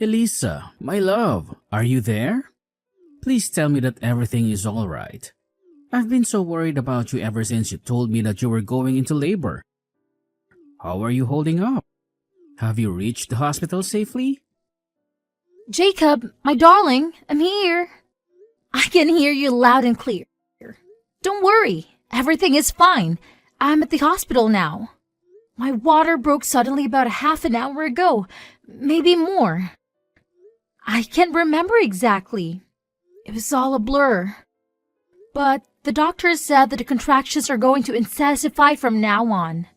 Elisa, my love, are you there? Please tell me that everything is all right. I've been so worried about you ever since you told me that you were going into labor. How are you holding up? Have you reached the hospital safely? Jacob, my darling, I'm here. I can hear you loud and clear. Don't worry, everything is fine. I'm at the hospital now. My water broke suddenly about a half an hour ago, maybe more. I can't remember exactly. It was all a blur. But the doctor said that the contractions are going to intensify from now on.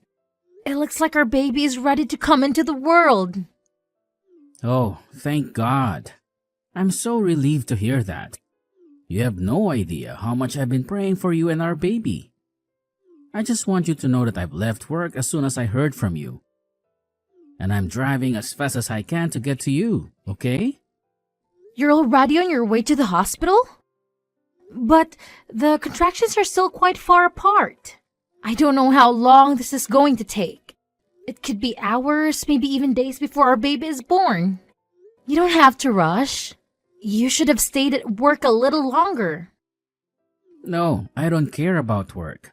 It looks like our baby is ready to come into the world. Oh, thank God. I'm so relieved to hear that. You have no idea how much I've been praying for you and our baby. I just want you to know that I've left work as soon as I heard from you. And I'm driving as fast as I can to get to you, okay? You're already on your way to the hospital? But the contractions are still quite far apart. I don't know how long this is going to take. It could be hours, maybe even days before our baby is born. You don't have to rush. You should have stayed at work a little longer. No, I don't care about work.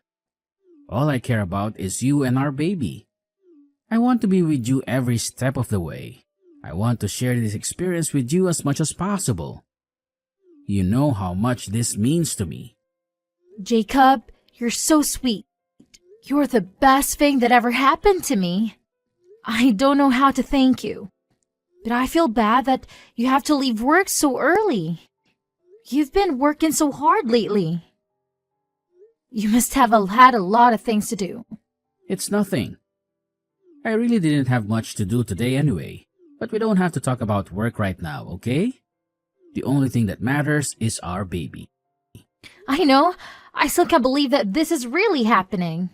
All I care about is you and our baby. I want to be with you every step of the way. I want to share this experience with you as much as possible. You know how much this means to me. Jacob, you're so sweet. You're the best thing that ever happened to me. I don't know how to thank you, but I feel bad that you have to leave work so early. You've been working so hard lately. You must have had a lot of things to do. It's nothing. I really didn't have much to do today anyway, but we don't have to talk about work right now, okay? The only thing that matters is our baby. I know. I still can't believe that this is really happening.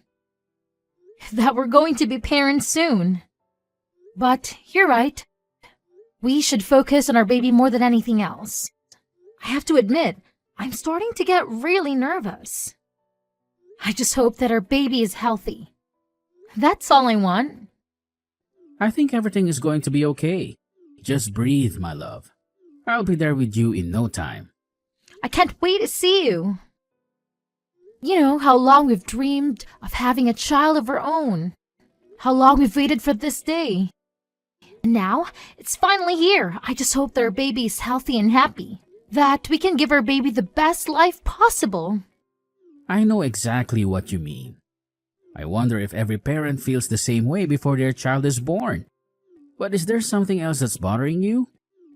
That we're going to be parents soon. But you're right. We should focus on our baby more than anything else. I have to admit, I'm starting to get really nervous. I just hope that our baby is healthy. That's all I want. I think everything is going to be okay. Just breathe, my love. I'll be there with you in no time. I can't wait to see you. You know how long we've dreamed of having a child of our own. How long we've waited for this day. And now, it's finally here. I just hope that our baby is healthy and happy. That we can give our baby the best life possible. I know exactly what you mean. I wonder if every parent feels the same way before their child is born. But is there something else that's bothering you?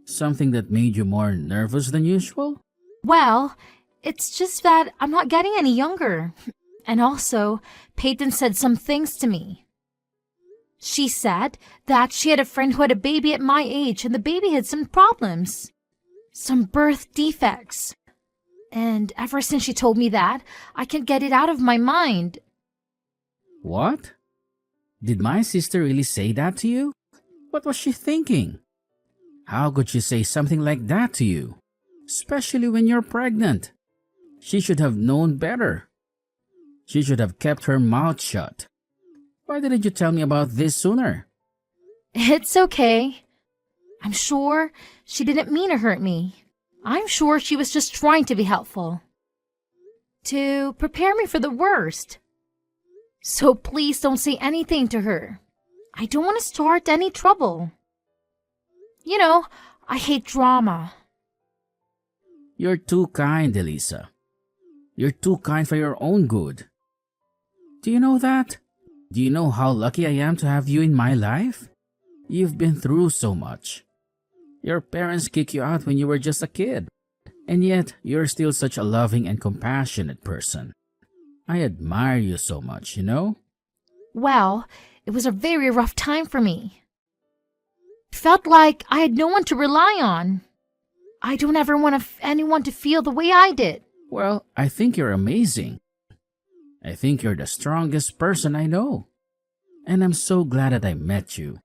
Something that made you more nervous than usual? Well, it's just that I'm not getting any younger. And also, Peyton said some things to me. She said that she had a friend who had a baby at my age and the baby had some problems. Some birth defects. And ever since she told me that, I can't get it out of my mind. What? Did my sister really say that to you? What was she thinking? How could she say something like that to you? Especially when you're pregnant. She should have known better. She should have kept her mouth shut. Why didn't you tell me about this sooner? It's okay. I'm sure she didn't mean to hurt me. I'm sure she was just trying to be helpful. To prepare me for the worst. So please don't say anything to her. I don't want to start any trouble. You know, I hate drama. You're too kind, Elisa. You're too kind for your own good. Do you know that? Do you know how lucky I am to have you in my life? You've been through so much. Your parents kicked you out when you were just a kid. And yet, you're still such a loving and compassionate person. I admire you so much, you know? Well, it was a very rough time for me. It felt like I had no one to rely on. I don't ever want anyone to feel the way I did. Well, I think you're amazing. I think you're the strongest person I know. And I'm so glad that I met you.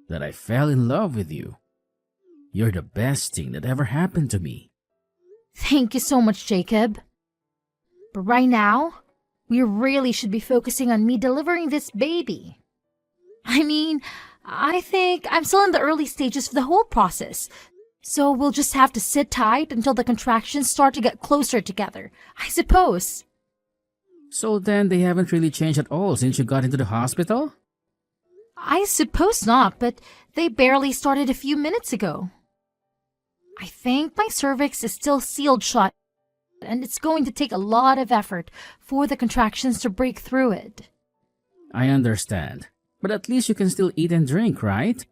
That I fell in love with you. You're the best thing that ever happened to me. Thank you so much, Jacob. But right now, we really should be focusing on me delivering this baby. I mean, I think I'm still in the early stages of the whole process. So we'll just have to sit tight until the contractions start to get closer together, I suppose. So then they haven't really changed at all since you got into the hospital? I suppose not, but they barely started a few minutes ago. I think my cervix is still sealed shut, and it's going to take a lot of effort for the contractions to break through it. I understand. But at least you can still eat and drink, right?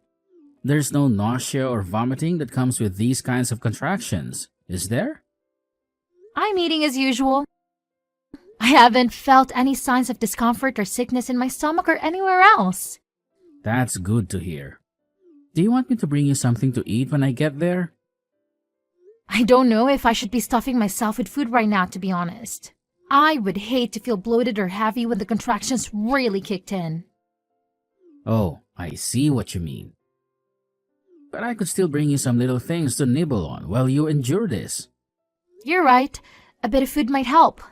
There's no nausea or vomiting that comes with these kinds of contractions, is there? I'm eating as usual. I haven't felt any signs of discomfort or sickness in my stomach or anywhere else. That's good to hear. Do you want me to bring you something to eat when I get there? I don't know if I should be stuffing myself with food right now, to be honest. I would hate to feel bloated or heavy when the contractions really kicked in. Oh, I see what you mean. But I could still bring you some little things to nibble on while you endure this. You're right. A bit of food might help.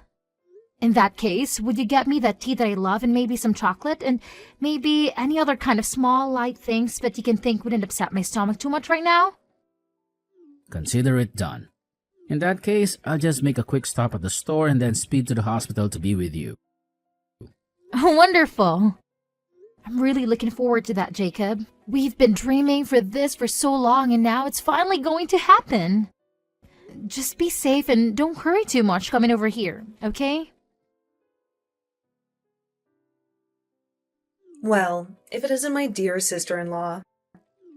In that case, would you get me that tea that I love and maybe some chocolate and maybe any other kind of small, light things that you can think wouldn't upset my stomach too much right now? Consider it done. In that case, I'll just make a quick stop at the store and then speed to the hospital to be with you. Wonderful. I'm really looking forward to that, Jacob. We've been dreaming for this for so long and now it's finally going to happen. Just be safe and don't hurry too much coming over here, okay? Well, if it isn't my dear sister-in-law.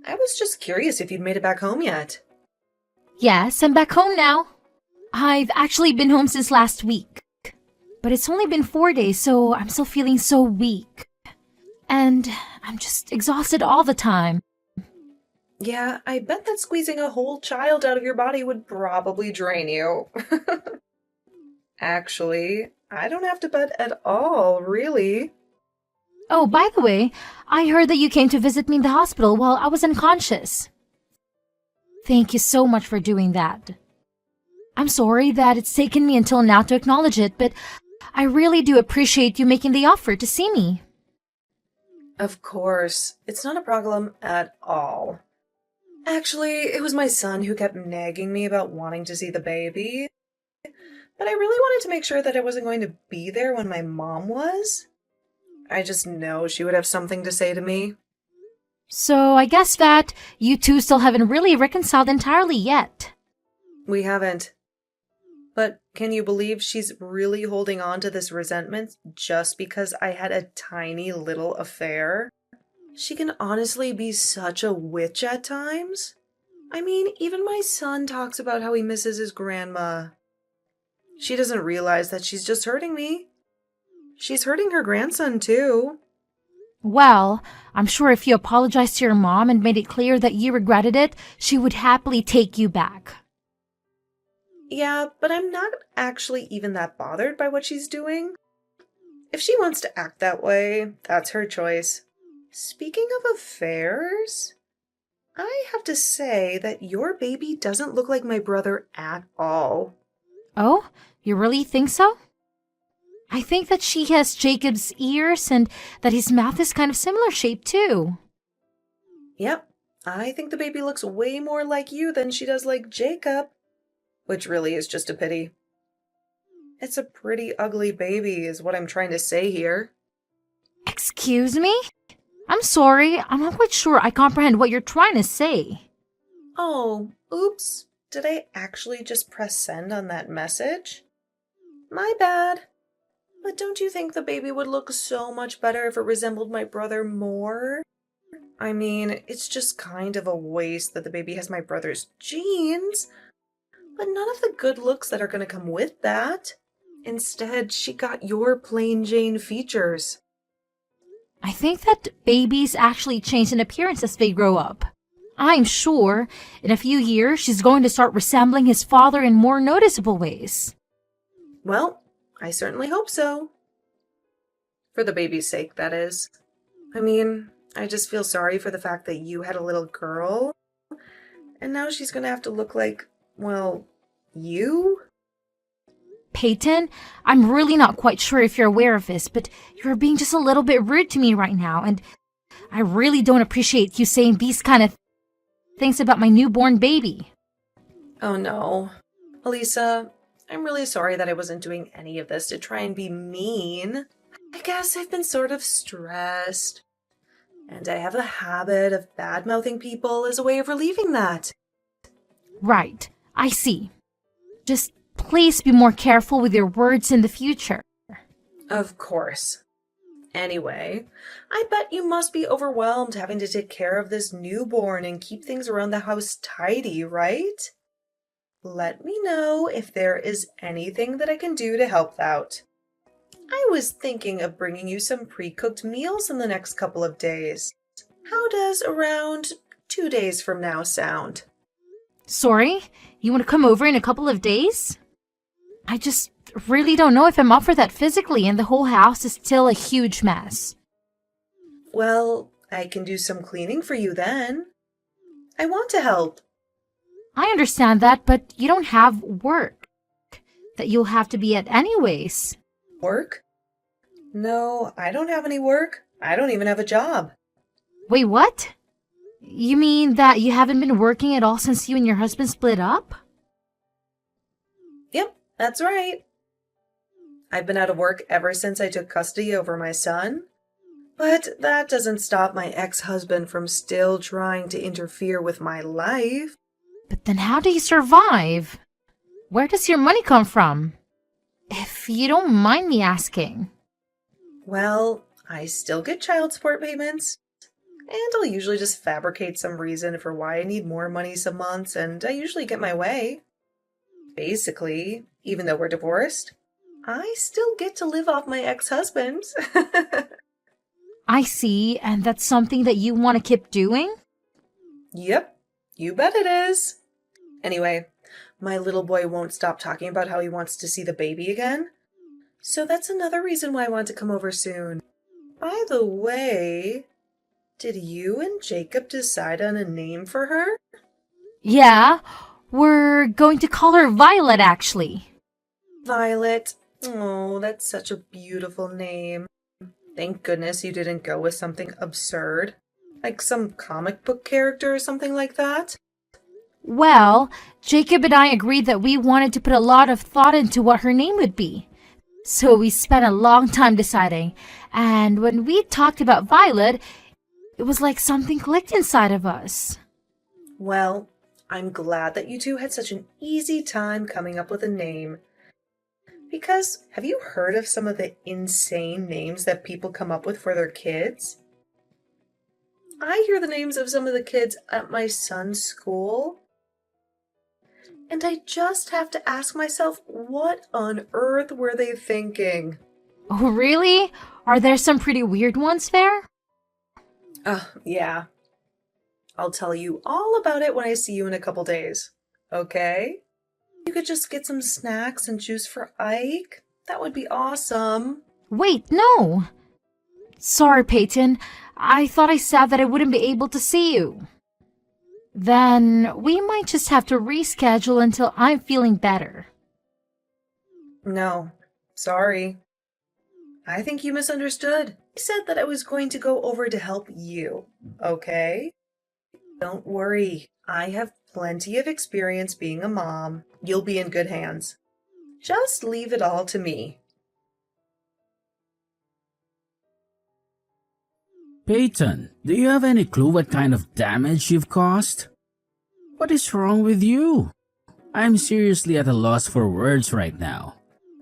I was just curious if you'd made it back home yet. Yes, I'm back home now. I've actually been home since last week. But it's only been 4 days, so I'm still feeling so weak. And I'm just exhausted all the time. Yeah, I bet that squeezing a whole child out of your body would probably drain you. Actually, I don't have to bet at all, really. Oh, by the way, I heard that you came to visit me in the hospital while I was unconscious. Thank you so much for doing that. I'm sorry that it's taken me until now to acknowledge it, but I really do appreciate you making the offer to see me. Of course, it's not a problem at all. Actually, it was my son who kept nagging me about wanting to see the baby. But I really wanted to make sure that I wasn't going to be there when my mom was. I just know she would have something to say to me. So I guess that you two still haven't really reconciled entirely yet. We haven't. But can you believe she's really holding on to this resentment just because I had a tiny little affair? She can honestly be such a witch at times. I mean, even my son talks about how he misses his grandma. She doesn't realize that she's just hurting me. She's hurting her grandson, too. Well, I'm sure if you apologized to your mom and made it clear that you regretted it, she would happily take you back. Yeah, but I'm not actually even that bothered by what she's doing. If she wants to act that way, that's her choice. Speaking of affairs, I have to say that your baby doesn't look like my brother at all. Oh, you really think so? I think that she has Jacob's ears and that his mouth is kind of similar shape too. Yep, I think the baby looks way more like you than she does like Jacob, which really is just a pity. It's a pretty ugly baby is what I'm trying to say here. Excuse me? I'm sorry, I'm not quite sure I comprehend what you're trying to say. Oh, oops. Did I actually just press send on that message? My bad. But don't you think the baby would look so much better if it resembled my brother more? I mean, it's just kind of a waste that the baby has my brother's genes, but none of the good looks that are going to come with that. Instead, she got your plain Jane features. I think that babies actually change in appearance as they grow up. I'm sure in a few years she's going to start resembling his father in more noticeable ways. Well, I certainly hope so. For the baby's sake, that is. I mean, I just feel sorry for the fact that you had a little girl, and now she's going to have to look like, well, you? Peyton, I'm really not quite sure if you're aware of this, but you're being just a little bit rude to me right now, and I really don't appreciate you saying these kind of things about my newborn baby. Oh no. Elisa, I'm really sorry that I wasn't doing any of this to try and be mean. I guess I've been sort of stressed. And I have a habit of bad-mouthing people as a way of relieving that. Right, I see. Just please be more careful with your words in the future. Of course. Anyway, I bet you must be overwhelmed having to take care of this newborn and keep things around the house tidy, right? Let me know if there is anything that I can do to help out. I was thinking of bringing you some pre-cooked meals in the next couple of days. How does around 2 days from now sound? Sorry, you want to come over in a couple of days? I just really don't know if I'm up for that physically, and the whole house is still a huge mess. Well, I can do some cleaning for you then. I want to help. I understand that, but you don't have work that you'll have to be at anyways. Work? No, I don't have any work. I don't even have a job. Wait, what? You mean that you haven't been working at all since you and your husband split up? Yep, that's right. I've been out of work ever since I took custody over my son. But that doesn't stop my ex-husband from still trying to interfere with my life. But then how do you survive? Where does your money come from? If you don't mind me asking. Well, I still get child support payments. And I'll usually just fabricate some reason for why I need more money some months, and I usually get my way. Basically, even though we're divorced, I still get to live off my ex-husband. I see, and that's something that you want to keep doing? Yep, you bet it is. Anyway, my little boy won't stop talking about how he wants to see the baby again. So that's another reason why I want to come over soon. By the way, did you and Jacob decide on a name for her? Yeah, we're going to call her Violet, actually. Violet. Oh, that's such a beautiful name. Thank goodness you didn't go with something absurd, like some comic book character or something like that. Well, Jacob and I agreed that we wanted to put a lot of thought into what her name would be. So we spent a long time deciding, and when we talked about Violet, it was like something clicked inside of us. Well, I'm glad that you two had such an easy time coming up with a name. Because have you heard of some of the insane names that people come up with for their kids? I hear the names of some of the kids at my son's school, and I just have to ask myself, what on earth were they thinking? Oh, really? Are there some pretty weird ones there? Yeah. I'll tell you all about it when I see you in a couple days. Okay? You could just get some snacks and juice for Ike. That would be awesome. Wait, no. Sorry, Peyton. I thought I said that I wouldn't be able to see you. Then we might just have to reschedule until I'm feeling better. No, sorry. I think you misunderstood. I said that I was going to go over to help you, okay? Don't worry. I have plenty of experience being a mom. You'll be in good hands. Just leave it all to me. Peyton, do you have any clue what kind of damage you've caused? What is wrong with you? I'm seriously at a loss for words right now.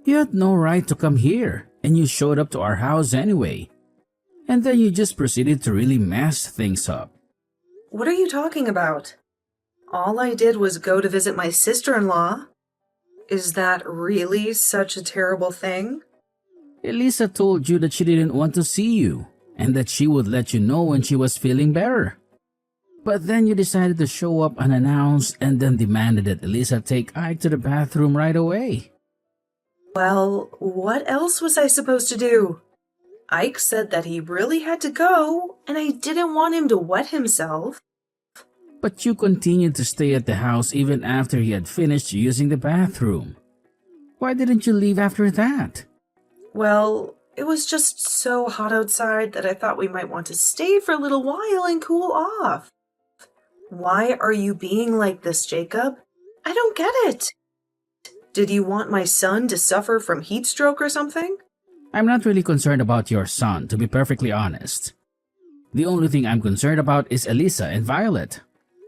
You had no right to come here, and you showed up to our house anyway. And then you just proceeded to really mess things up. What are you talking about? All I did was go to visit my sister-in-law. Is that really such a terrible thing? Elisa told you that she didn't want to see you, and that she would let you know when she was feeling better. But then you decided to show up unannounced and then demanded that Elisa take Ike to the bathroom right away. Well, what else was I supposed to do? Ike said that he really had to go, and I didn't want him to wet himself. But you continued to stay at the house even after he had finished using the bathroom. Why didn't you leave after that? Well, It was just so hot outside that I thought we might want to stay for a little while and cool off. Why are you being like this, Jacob? I don't get it. Did you want my son to suffer from heat stroke or something? I'm not really concerned about your son, to be perfectly honest. The only thing I'm concerned about is Elisa and Violet.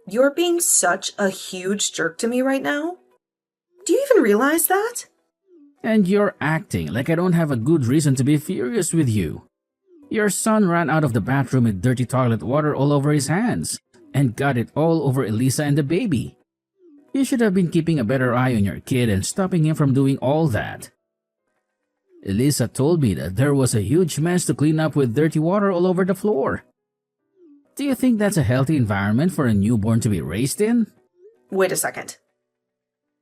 You're being such a huge jerk to me right now. Do you even realize that? And you're acting like I don't have a good reason to be furious with you. Your son ran out of the bathroom with dirty toilet water all over his hands and got it all over Elisa and the baby. You should have been keeping a better eye on your kid and stopping him from doing all that. Elisa told me that there was a huge mess to clean up with dirty water all over the floor. Do you think that's a healthy environment for a newborn to be raised in? Wait a second.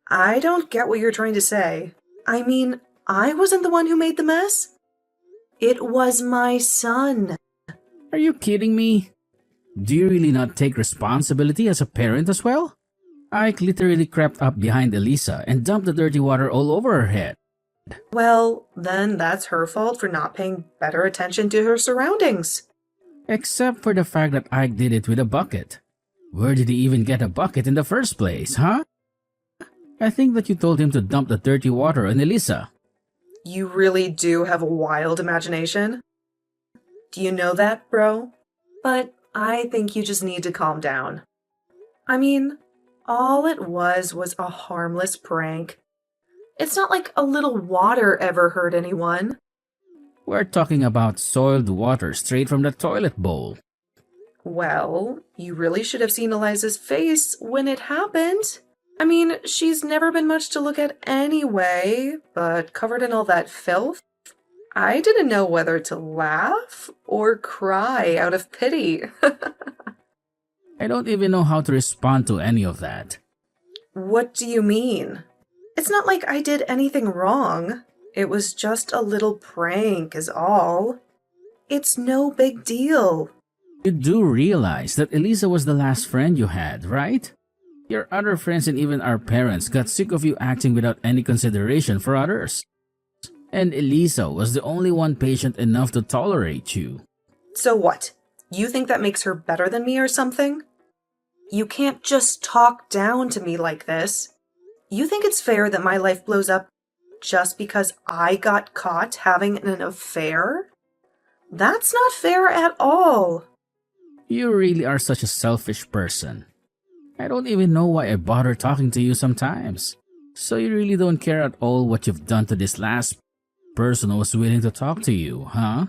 I don't get what you're trying to say. I mean, I wasn't the one who made the mess. It was my son. Are you kidding me? Do you really not take responsibility as a parent as well? Ike literally crept up behind Elisa and dumped the dirty water all over her head. Well, then that's her fault for not paying better attention to her surroundings. Except for the fact that Ike did it with a bucket. Where did he even get a bucket in the first place, huh? I think that you told him to dump the dirty water on Elisa. You really do have a wild imagination. Do you know that, bro? But I think you just need to calm down. I mean, all it was a harmless prank. It's not like a little water ever hurt anyone. We're talking about soiled water straight from the toilet bowl. Well, you really should have seen Eliza's face when it happened. I mean, she's never been much to look at anyway, but covered in all that filth, I didn't know whether to laugh or cry out of pity. I don't even know how to respond to any of that. What do you mean? It's not like I did anything wrong. It was just a little prank is all. It's no big deal. You do realize that Elisa was the last friend you had, right? Your other friends and even our parents got sick of you acting without any consideration for others. And Elisa was the only one patient enough to tolerate you. So what? You think that makes her better than me or something? You can't just talk down to me like this. You think it's fair that my life blows up just because I got caught having an affair? That's not fair at all. You really are such a selfish person. I don't even know why I bother talking to you sometimes. So you really don't care at all what you've done to this last person who was willing to talk to you, huh?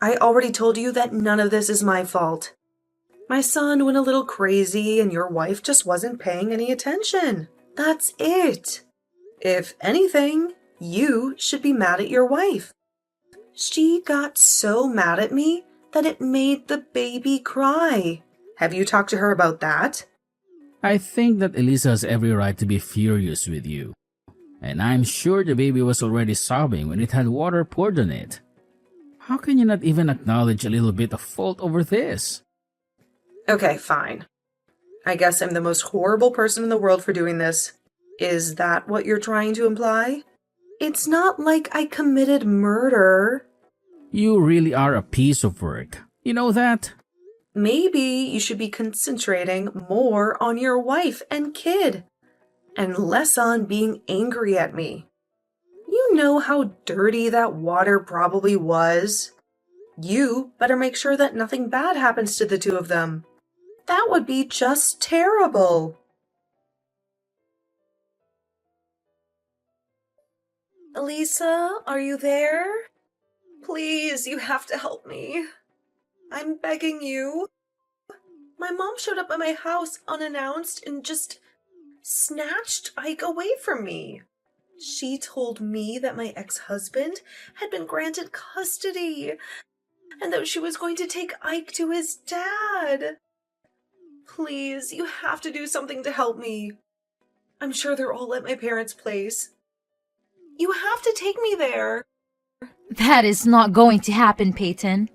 I already told you that none of this is my fault. My son went a little crazy and your wife just wasn't paying any attention. That's it. If anything, you should be mad at your wife. She got so mad at me that it made the baby cry. Have you talked to her about that? I think that Elisa has every right to be furious with you. And I'm sure the baby was already sobbing when it had water poured on it. How can you not even acknowledge a little bit of fault over this? Okay, fine. I guess I'm the most horrible person in the world for doing this. Is that what you're trying to imply? It's not like I committed murder. You really are a piece of work. You know that? Maybe you should be concentrating more on your wife and kid, and less on being angry at me. You know how dirty that water probably was. You better make sure that nothing bad happens to the two of them. That would be just terrible. Elisa, are you there? Please, you have to help me. I'm begging you. My mom showed up at my house unannounced and just snatched Ike away from me. She told me that my ex-husband had been granted custody and that she was going to take Ike to his dad. Please, you have to do something to help me. I'm sure they're all at my parents' place. You have to take me there. That is not going to happen, Peyton.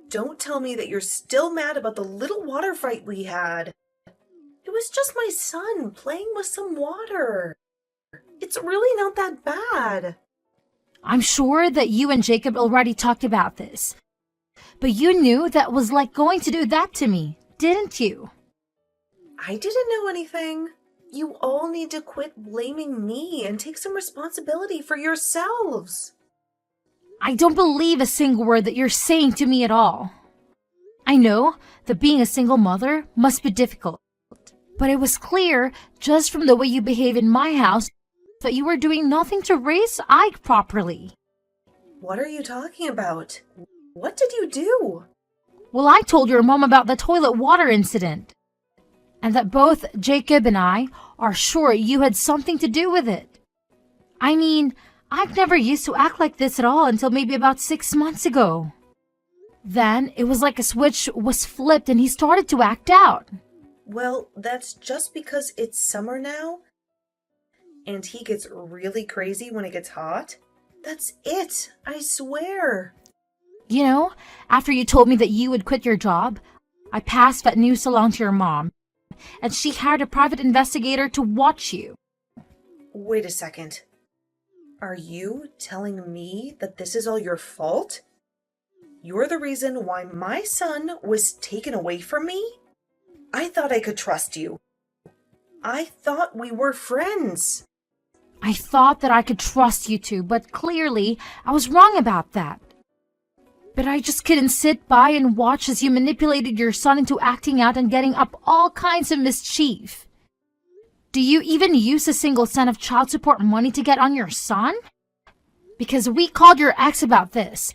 Don't tell me that you're still mad about the little water fight we had. It was just my son playing with some water. It's really not that bad. I'm sure that you and Jacob already talked about this. But you knew that was like going to do that to me, didn't you? I didn't know anything. You all need to quit blaming me and take some responsibility for yourselves. I don't believe a single word that you're saying to me at all. I know that being a single mother must be difficult, but it was clear just from the way you behave in my house that you were doing nothing to raise Ike properly. What are you talking about? What did you do? Well, I told your mom about the toilet water incident, and that both Jacob and I are sure you had something to do with it. I mean, Ike never used to act like this at all until maybe about 6 months ago. Then it was like a switch was flipped and he started to act out. Well, that's just because it's summer now, and he gets really crazy when it gets hot. That's it, I swear. You know, after you told me that you would quit your job, I passed that news along to your mom, and she hired a private investigator to watch you. Wait a second. Are you telling me that this is all your fault? You're the reason why my son was taken away from me? I thought I could trust you. I thought we were friends. I thought that I could trust you too, but clearly I was wrong about that. But I just couldn't sit by and watch as you manipulated your son into acting out and getting up all kinds of mischief. Do you even use a single cent of child support money to get on your son? Because we called your ex about this,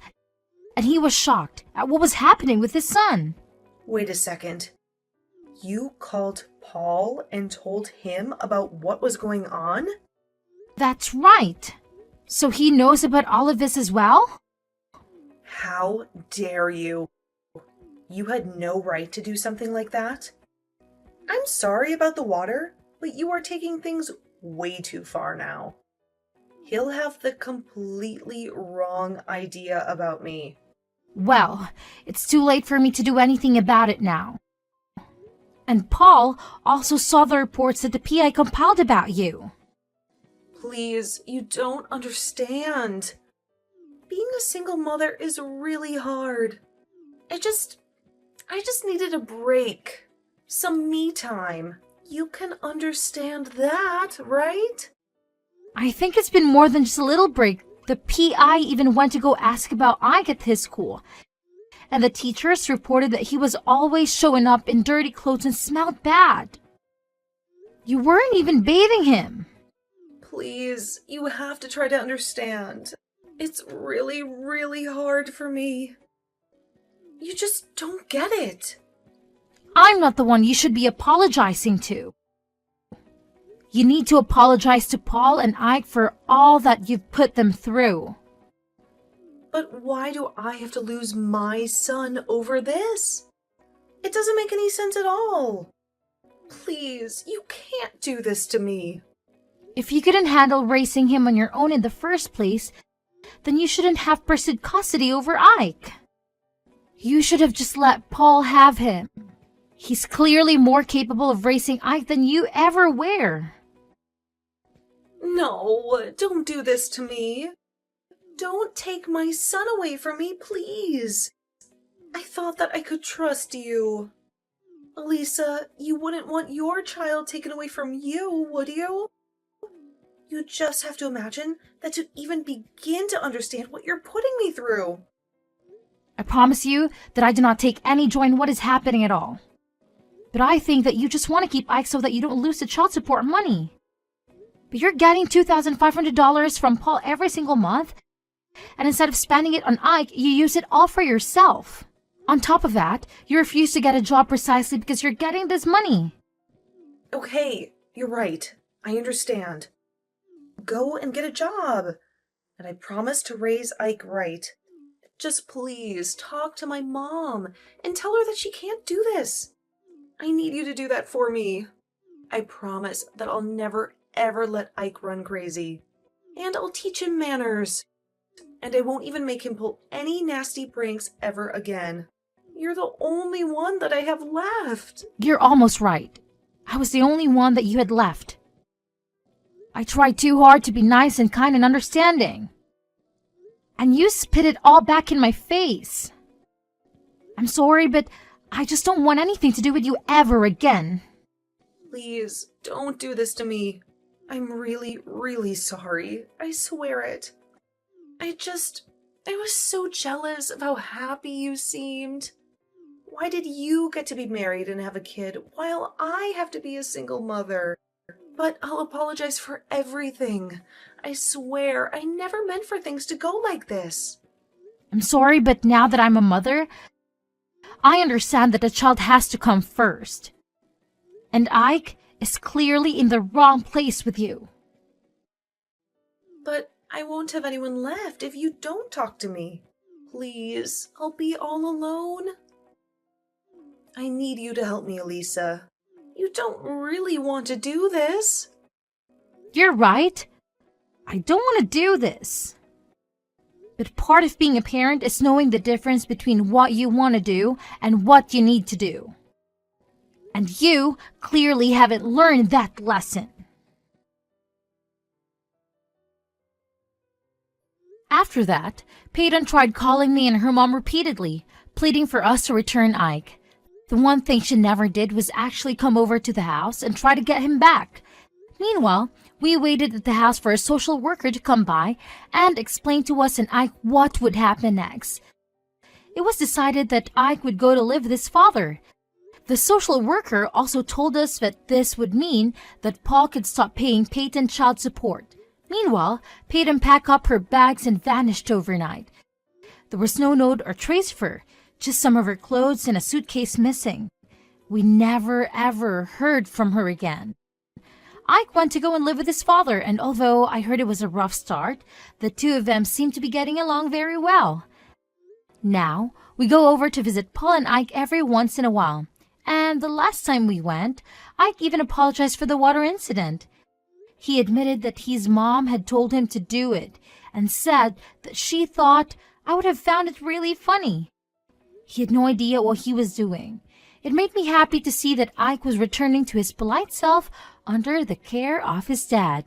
and he was shocked at what was happening with his son. Wait a second. You called Paul and told him about what was going on? That's right. So he knows about all of this as well? How dare you? You had no right to do something like that. I'm sorry about the water, but you are taking things way too far now. He'll have the completely wrong idea about me. Well, it's too late for me to do anything about it now. And Paul also saw the reports that the PI compiled about you. Please, you don't understand. Being a single mother is really hard. I just needed a break. Some me time. You can understand that, right? I think it's been more than just a little break. The PI even went to go ask about Ike at his school. And the teachers reported that he was always showing up in dirty clothes and smelled bad. You weren't even bathing him. Please, you have to try to understand. It's really, really hard for me. You just don't get it. I'm not the one you should be apologizing to. You need to apologize to Paul and Ike for all that you've put them through. But why do I have to lose my son over this? It doesn't make any sense at all. Please, you can't do this to me. If you couldn't handle raising him on your own in the first place, then you shouldn't have pursued custody over Ike. You should have just let Paul have him. He's clearly more capable of raising Ike than you ever were. No, don't do this to me. Don't take my son away from me, please. I thought that I could trust you. Elisa, you wouldn't want your child taken away from you, would you? You just have to imagine that to even begin to understand what you're putting me through. I promise you that I do not take any joy in what is happening at all. But I think that you just want to keep Ike so that you don't lose the child support money. But you're getting $2,500 from Paul every single month, and instead of spending it on Ike, you use it all for yourself. On top of that, you refuse to get a job precisely because you're getting this money. Okay, you're right. I understand. Go and get a job. And I promise to raise Ike right. Just please talk to my mom and tell her that she can't do this. I need you to do that for me. I promise that I'll never ever let Ike run crazy. And I'll teach him manners. And I won't even make him pull any nasty pranks ever again. You're the only one that I have left. You're almost right. I was the only one that you had left. I tried too hard to be nice and kind and understanding. and you spit it all back in my face. I'm sorry, but I just don't want anything to do with you ever again. Please, don't do this to me. I'm really, really sorry. I swear it. I was so jealous of how happy you seemed. Why did you get to be married and have a kid while I have to be a single mother? But I'll apologize for everything. I swear, I never meant for things to go like this. I'm sorry, but now that I'm a mother, I understand that a child has to come first. And Ike is clearly in the wrong place with you. But I won't have anyone left if you don't talk to me. Please, I'll be all alone. I need you to help me, Elisa. You don't really want to do this. You're right. I don't want to do this. But part of being a parent is knowing the difference between what you want to do and what you need to do. And you clearly haven't learned that lesson. After that, Peyton tried calling me and her mom repeatedly, pleading for us to return Ike. The one thing she never did was actually come over to the house and try to get him back. Meanwhile, we waited at the house for a social worker to come by and explain to us and Ike what would happen next. It was decided that Ike would go to live with his father. The social worker also told us that this would mean that Paul could stop paying Peyton child support. Meanwhile, Peyton packed up her bags and vanished overnight. There was no note or trace of her, just some of her clothes and a suitcase missing. We never ever heard from her again. Ike went to go and live with his father, and although I heard it was a rough start, the two of them seemed to be getting along very well. Now, we go over to visit Paul and Ike every once in a while, and the last time we went, Ike even apologized for the water incident. He admitted that his mom had told him to do it, and said that she thought I would have found it really funny. He had no idea what he was doing. It made me happy to see that Ike was returning to his polite self under the care of his dad.